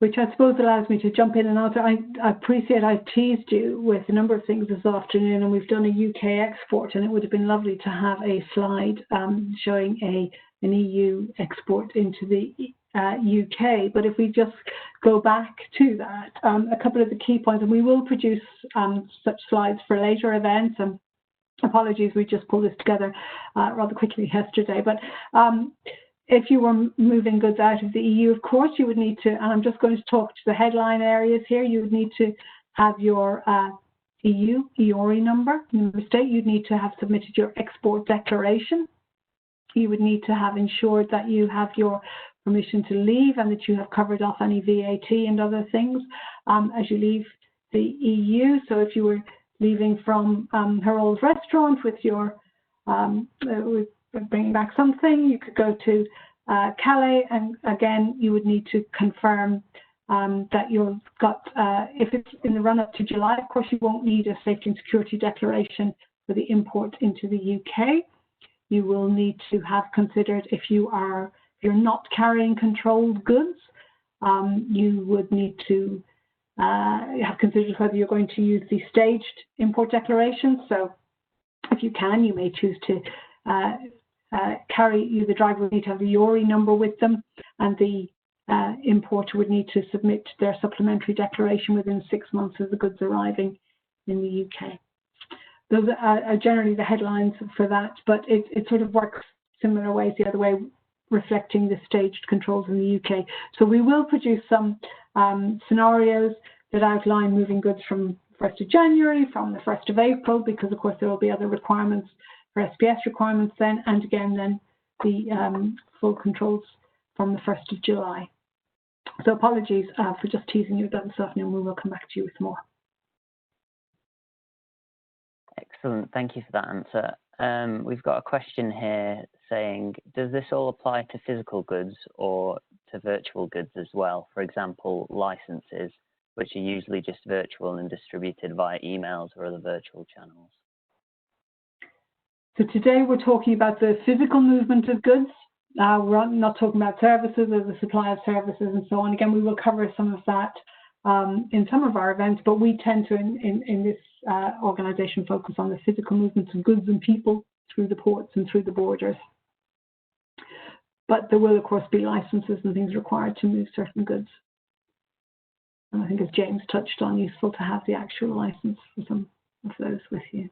which I suppose allows me to jump in and answer. I appreciate I've teased you with a number of things this afternoon, and we've done a UK export, and it would have been lovely to have a slide showing an EU export into the UK. But if we just go back to that, a couple of the key points, and we will produce such slides for later events. And apologies, we just pulled this together rather quickly yesterday. But if you were moving goods out of the EU, of course, you would need to, and I'm just going to talk to the headline areas here, you would need to have your EU EORI number. Member state, you'd need to have submitted your export declaration. You would need to have ensured that you have your permission to leave and that you have covered off any VAT and other things as you leave the EU. So if you were leaving from her old restaurant with your with bringing back something, you could go to Calais, and again you would need to confirm that you've got, if it's in the run-up to July, of course you won't need a safety and security declaration for the import into the UK. You will need to have considered, if you're not carrying controlled goods, you would need to have considered whether you're going to use the staged import declaration. So if you can, you may choose to the driver would need to have the EORI number with them, and the importer would need to submit their supplementary declaration within 6 months of the goods arriving in the UK. Those are generally the headlines for that, but it sort of works similar ways the other way, reflecting the staged controls in the UK. So we will produce some scenarios that outline moving goods from 1st of January, from the 1st of April, because of course there will be other requirements for SPS requirements then, and again then the full controls from the 1st of July. So apologies for just teasing you about this afternoon. We will come back to you with more. Excellent, thank you for that answer. We've got a question here saying, does this all apply to physical goods or to virtual goods as well? For example, licenses, which are usually just virtual and distributed via emails or other virtual channels. So today we're talking about the physical movement of goods. We're not talking about services or the supply of services and so on. Again, we will cover some of that in some of our events, but we tend to, in this organisation, focus on the physical movements of goods and people through the ports and through the borders. But there will, of course, be licenses and things required to move certain goods. And I think, as James touched on, useful to have the actual license for some of those with you.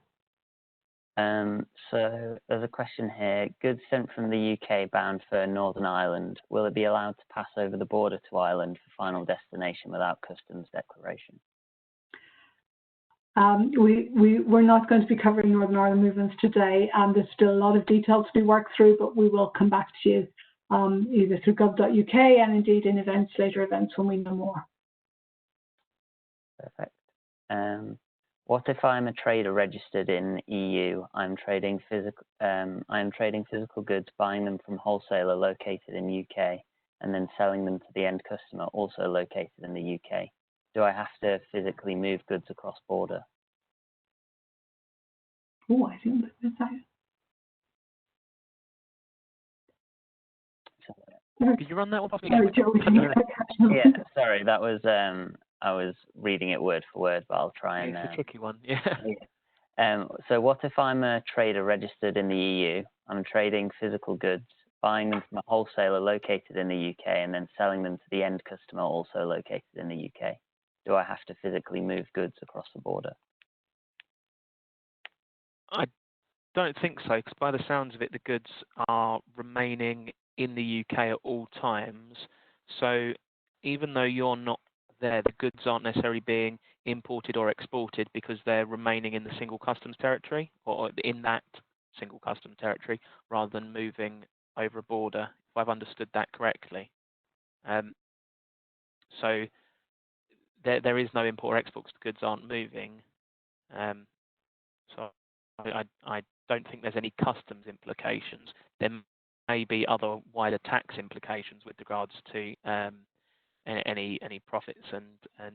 So there's a question here. Goods sent from the UK bound for Northern Ireland, will it be allowed to pass over the border to Ireland for final destination without customs declaration? We're not going to be covering Northern Ireland movements today. There's still a lot of details to be worked through, but we will come back to you either through gov.uk and indeed in later events when we know more. Perfect. What if I'm a trader registered in EU? I'm trading physical goods, buying them from wholesaler located in UK, and then selling them to the end customer also located in the UK. Do I have to physically move goods across border? Oh, I think that's that. Could you run that one off again? Yeah, sorry, that was I was reading it word for word, but I'll try and. It's a tricky one, yeah. So what if I'm a trader registered in the EU? I'm trading physical goods, buying them from a wholesaler located in the UK, and then selling them to the end customer also located in the UK. Do I have to physically move goods across the border? I don't think so, because by the sounds of it, the goods are remaining in the UK at all times. So even though you're not there, the goods aren't necessarily being imported or exported because they're remaining in the single customs territory or in that single customs territory rather than moving over a border, if I've understood that correctly. So there is no import or export because the goods aren't moving. So I don't think there's any customs implications. There may be other wider tax implications with regards to any profits and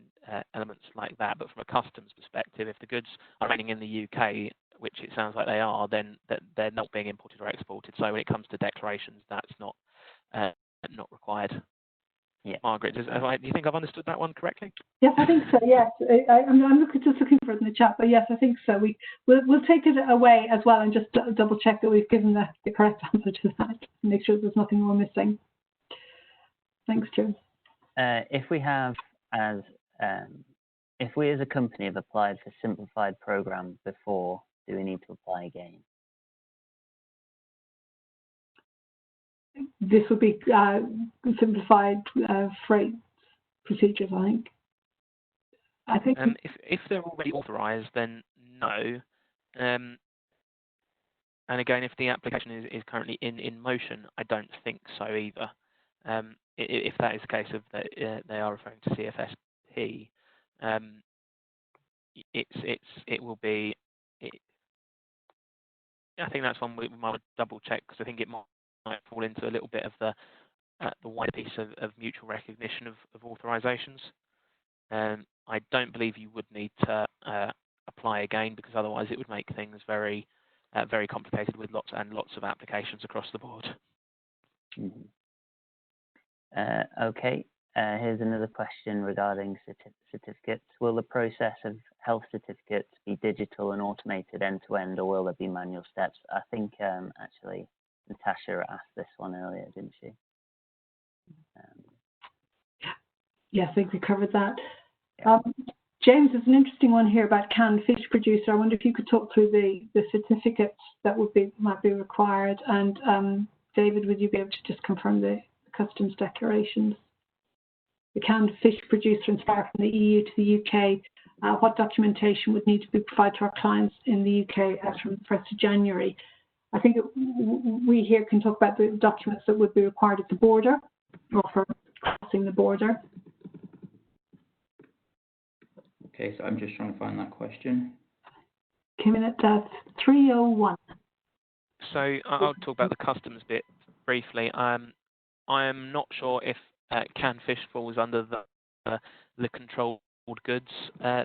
elements like that. But from a customs perspective, if the goods are remaining in the UK, which it sounds like they are, then they're not being imported or exported. So when it comes to declarations, that's not required. Yeah. Margaret, do you think I've understood that one correctly? Yes, I think so. Yes, I'm just looking for it in the chat, but yes, I think so. We'll take it away as well and just double check that we've given the correct answer to that. Make sure there's nothing we're missing. Thanks, Joe. If we as a company have applied for Simplified program before, do we need to apply again? This would be simplified freight procedures, I think. If they're already authorised, then no. And again, if the application is currently in motion, I don't think so either. If that is the case of that they are referring to CFSP, it will be. I think that's one we might double check, because I think it might fall into a little bit of the wider piece of mutual recognition of authorisations. I don't believe you would need to apply again, because otherwise it would make things very very complicated with lots of applications across the board. Mm-hmm. Okay, here's another question regarding certificates. Will the process of health certificates be digital and automated end-to-end, or will there be manual steps? I think actually Natasha asked this one earlier, didn't she? Yes, I think we covered that. Yeah. James, there's an interesting one here about canned fish producer. I wonder if you could talk through the certificates that might be required, and David, would you be able to just confirm the customs declarations? The canned fish producer inspired from the EU to the UK, what documentation would need to be provided to our clients in the UK as from the 1st of January? I think we here can talk about the documents that would be required at the border or for crossing the border. Okay, so I'm just trying to find that question. Came in at 301. So I'll talk about the customs bit briefly. I am not sure if canned fish falls under the controlled goods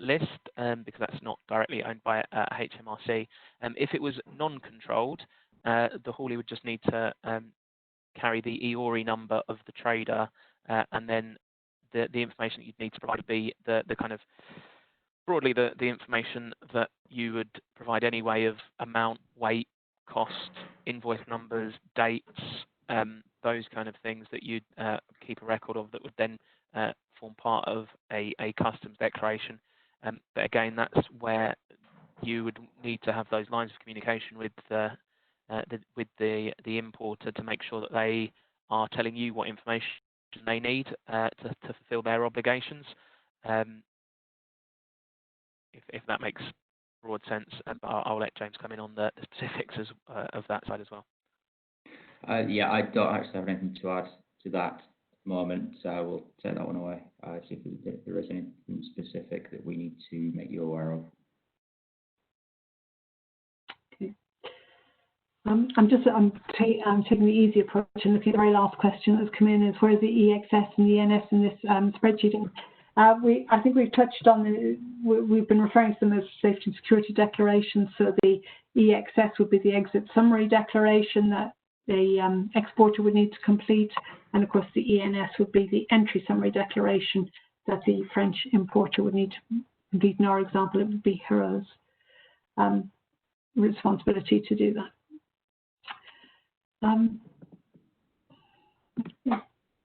list, because that's not directly owned by HMRC. If it was non-controlled, the haulier would just need to carry the EORI number of the trader, and then the information that you'd need to provide would be the kind of broadly the information that you would provide anyway of amount, weight, cost, invoice numbers, dates, those kind of things that you'd keep a record of that would then form part of a customs declaration. But again, that's where you would need to have those lines of communication with the importer to make sure that they are telling you what information they need to fulfil their obligations. If that makes broad sense, I'll let James come in on the specifics of that side as well. Yeah, I don't actually have anything to add to that at the moment, so I will take that one away. See if there is anything specific that we need to make you aware of. Okay. I'm taking the easy approach and looking at the very last question that's come in is where's the EXS and the ENS in this spreadsheet? I think we've touched on we've been referring to them as safety and security declarations. So the EXS would be the exit summary declaration that the exporter would need to complete, and of course the ENS would be the entry summary declaration that the French importer would need to complete. In our example, it would be Hero's responsibility to do that. Yeah.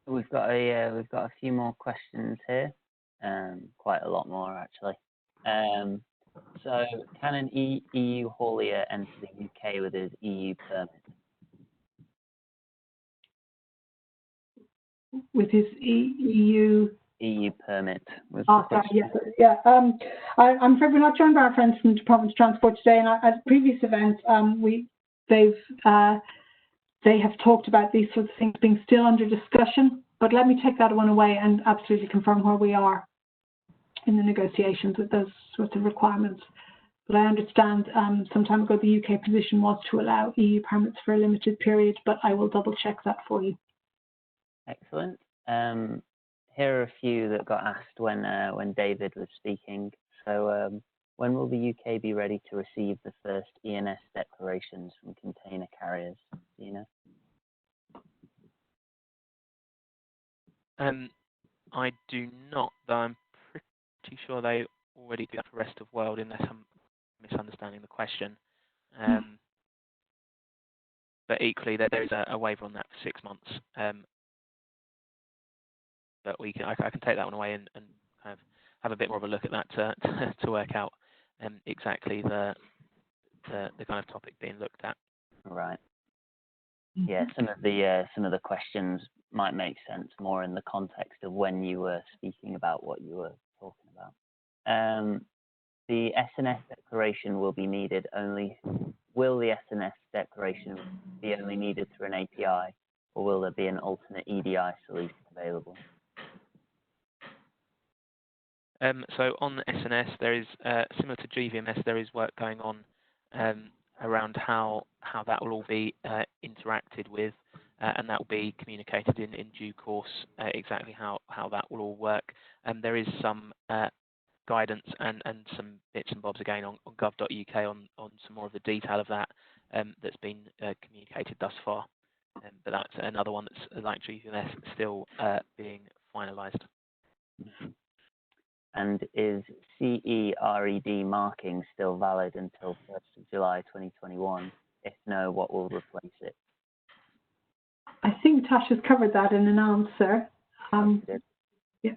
We've got a few more questions here. Quite a lot more actually. So can an EU haulier enter the UK with his EU permit? With his EU permit. Sorry, yeah. I'm afraid we're not joined by our friends from the Department of Transport today, and at previous events, they have talked about these sorts of things being still under discussion. But let me take that one away and absolutely confirm where we are in the negotiations with those sorts of requirements. But I understand some time ago the UK position was to allow EU permits for a limited period, but I will double check that for you. Excellent. Here are a few that got asked when David was speaking. So when will the UK be ready to receive the first ENS declarations from container carriers? Do you know? I do not, though I'm pretty sure they already do that for the rest of the world, unless I'm misunderstanding the question. But equally, there is a waiver on that for 6 months. But I can take that one away and kind of have a bit more of a look at that to work out exactly the kind of topic being looked at. Right. Yeah, some of the questions might make sense more in the context of when you were speaking about what you were talking about. The SNS declaration will be needed only. Will the SNS declaration be only needed through an API, or will there be an alternate EDI solution available? So on the SNS, there is similar to GVMS, there is work going on around how that will all be interacted with, and that will be communicated in due course, exactly how that will all work. And there is some guidance and some bits and bobs again on gov.uk on some more of the detail of that that's been communicated thus far. But that's another one that's like GVMS still being finalised. And is CERED marking still valid until 1st of July 2021? If no, what will replace it? I think Tash has covered that in an answer. Yeah.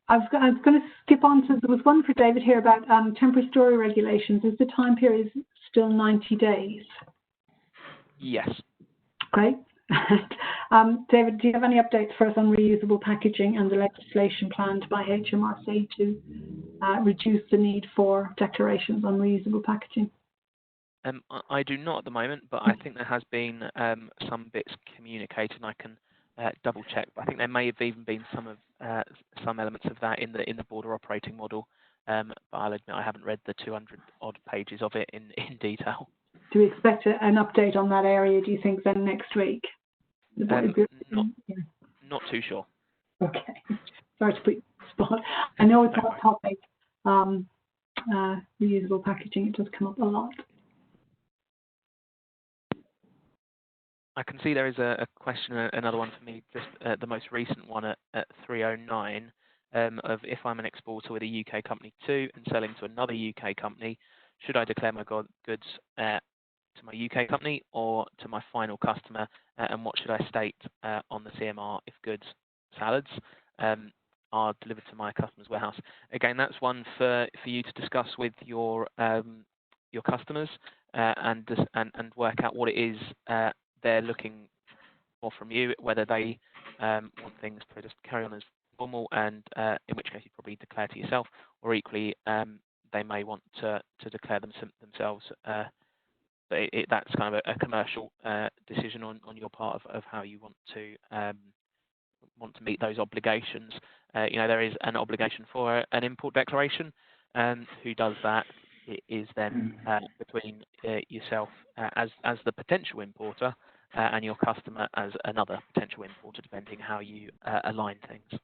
I was going to skip on to, there was one for David here about temporary storage regulations. Is the time period still 90 days? Yes. Great. David, do you have any updates for us on reusable packaging and the legislation planned by HMRC to reduce the need for declarations on reusable packaging? I do not at the moment, but I think there has been some bits communicated, and I can double check. But I think there may have even been some elements of that in the border operating model. But I'll admit I haven't read the 200 odd pages of it in detail. Do we expect an update on that area, do you think, then next week? Not too sure. Okay. Sorry to put you on the spot. I know it's a hot topic, reusable packaging. It does come up a lot. I can see there is a question, another one for me, just the most recent one at 309, of if I'm an exporter with a UK company too and selling to another UK company, should I declare my goods to my UK company or to my final customer, and what should I state on the CMR if goods, salads, are delivered to my customer's warehouse? Again, that's one for you to discuss with your customers and work out what it is they're looking for from you, whether they want things to just carry on as normal, and in which case you probably declare to yourself, or equally they may want to declare themselves. But that's kind of a commercial decision on your part of how you want to meet those obligations. There is an obligation for an import declaration. Who does that? It is then between yourself as the potential importer and your customer as another potential importer, depending how you align things.